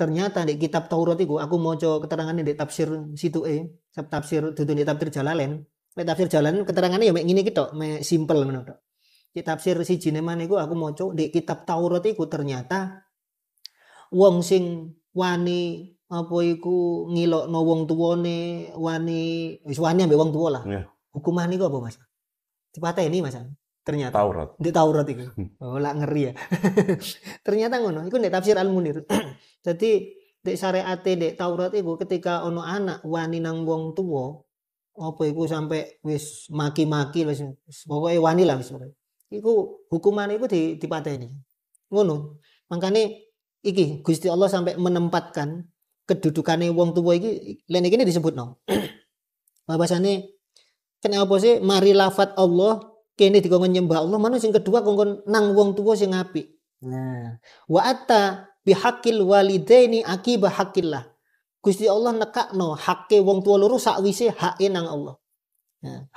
ternyata di kitab Taurat iku aku maca keterangane di tafsir situke, tafsir dudu di tafsir Jalalain. Nek tafsir Jalalain keterangane ya mek ngene iki tok, mek simpel ngono tok. Di tafsir siji neman iku aku maca di kitab Taurat iku ternyata wong sing wani apa iku ngilokno wong tuwane, wani wis wani ambek wong tuwa lah. Iya. Hukumane iku apa, Mas? Dipateni, Mas. Ternyata Taurat. di Taurat itu. Oh, lah ngeri ya. Ternyata ngono, iku nek tafsir Al-Munir. Jadi di syariate di Taurat itu ketika ono anak wani nang wong tuwa, apa iku sampai wis maki-maki wis pokoke wani lah wis pokoke. Iku hukumane iku dipateni. Ngono. Makane iki Gusti Allah sampai menempatkan kedudukane wong tuwa iki lene iki disebutno. Bahwasane kenapa sih mari lafat Allah kene dikongkon nyembah Allah, mana sing kedua kongkon nang wong tuwa sing apik. Nah, wa atta bihaqqil walidaini akiba haqqillah. Gusti Allah nekakno hakke wong tuwa loro sakwise hake nang Allah. Nah,